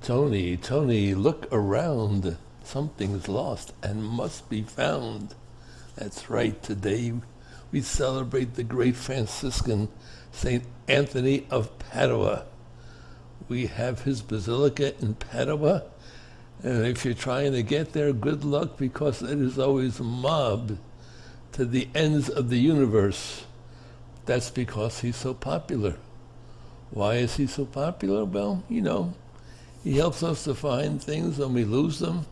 Tony, look around. Something's lost and must be found. That's right, today we celebrate the great Franciscan Saint Anthony of Padua. We have his basilica in Padua, and if you're trying to get there, good luck, because it is always mobbed to the ends of the universe. That's because he's so popular. Why is he so popular? Well, he helps us to find things when we lose them.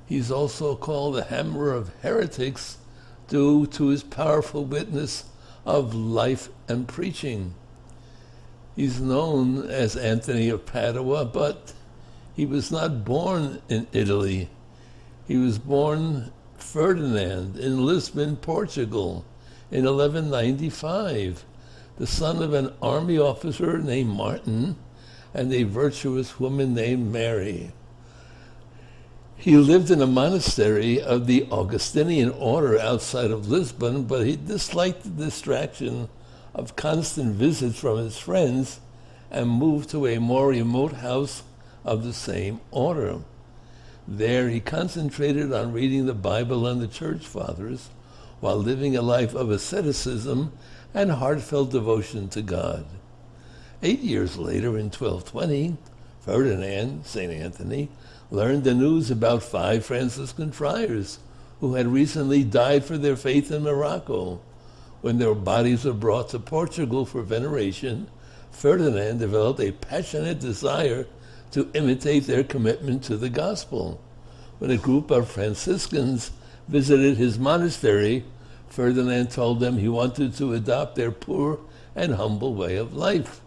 He's also called the hammer of heretics due to his powerful witness of life and preaching. He's known as Anthony of Padua, but he was not born in Italy. He was born Ferdinand in Lisbon, Portugal, in 1195, the son of an army officer named Martin and a virtuous woman named Mary. He lived in a monastery of the Augustinian order outside of Lisbon, but he disliked the distraction of constant visits from his friends and moved to a more remote house of the same order. There he concentrated on reading the Bible and the Church Fathers while living a life of asceticism and heartfelt devotion to God. 8 years later, in 1220, Ferdinand, St. Anthony, learned the news about 5 Franciscan friars who had recently died for their faith in Morocco. When their bodies were brought to Portugal for veneration, Ferdinand developed a passionate desire to imitate their commitment to the gospel. When a group of Franciscans visited his monastery, Ferdinand told them he wanted to adopt their poor and humble way of life.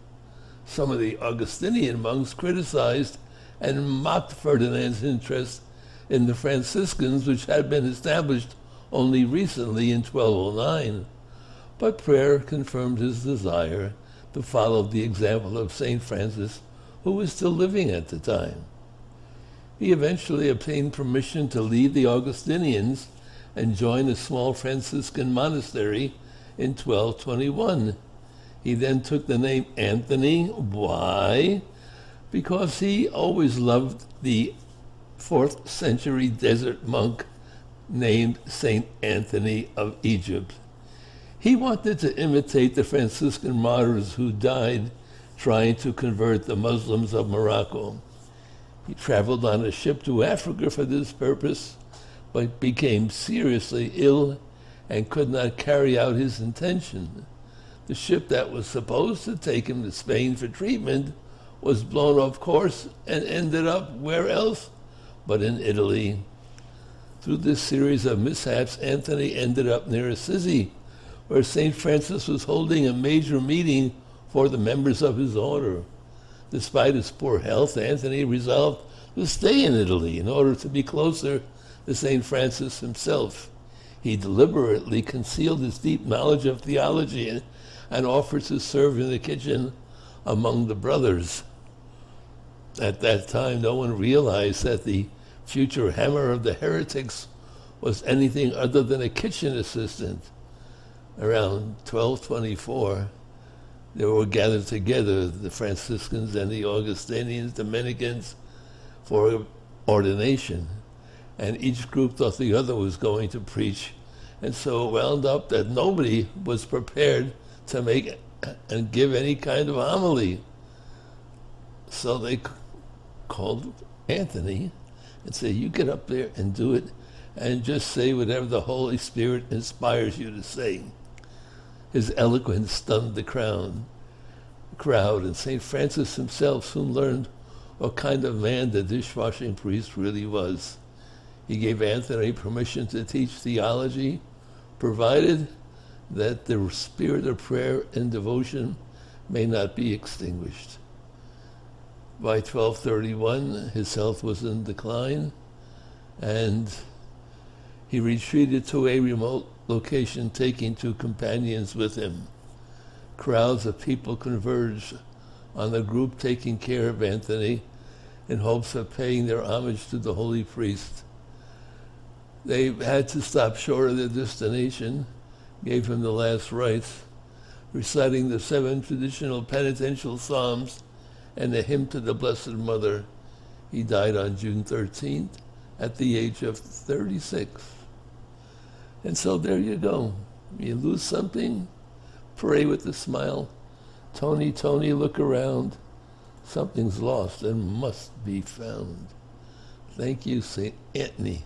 Some of the Augustinian monks criticized and mocked Ferdinand's interest in the Franciscans, which had been established only recently in 1209. But prayer confirmed his desire to follow the example of St. Francis, who was still living at the time. He eventually obtained permission to leave the Augustinians and join a small Franciscan monastery in 1221. He then took the name Anthony. Why? Because he always loved the 4th century desert monk named St. Anthony of Egypt. He wanted to imitate the Franciscan martyrs who died trying to convert the Muslims of Morocco. He traveled on a ship to Africa for this purpose, but became seriously ill and could not carry out his intention. The ship that was supposed to take him to Spain for treatment was blown off course and ended up where else but in Italy. Through this series of mishaps, Anthony ended up near Assisi, where St. Francis was holding a major meeting for the members of his order. Despite his poor health, Anthony resolved to stay in Italy in order to be closer to St. Francis himself. He deliberately concealed his deep knowledge of theology and offered to serve in the kitchen among the brothers. At that time, no one realized that the future hammer of the heretics was anything other than a kitchen assistant. Around 1224, they were gathered together, the Franciscans and the Augustinians, Dominicans, for ordination. And each group thought the other was going to preach. And so it wound up that nobody was prepared to make and give any kind of homily. So they called Anthony and said, you get up there and do it, and just say whatever the Holy Spirit inspires you to say. His eloquence stunned the crowd, and St. Francis himself soon learned what kind of man the dishwashing priest really was. He gave Anthony permission to teach theology, provided that the spirit of prayer and devotion may not be extinguished. By 1231, his health was in decline, and he retreated to a remote location, taking 2 companions with him. Crowds of people converged on the group taking care of Anthony in hopes of paying their homage to the holy priest. They had to stop short of their destination, gave him the last rites, reciting the 7 traditional penitential psalms and a hymn to the Blessed Mother, He died on June 13th at the age of 36. And so there you go. You lose something, pray with a smile. Tony, Tony, look around. Something's lost and must be found. Thank you, St. Anthony.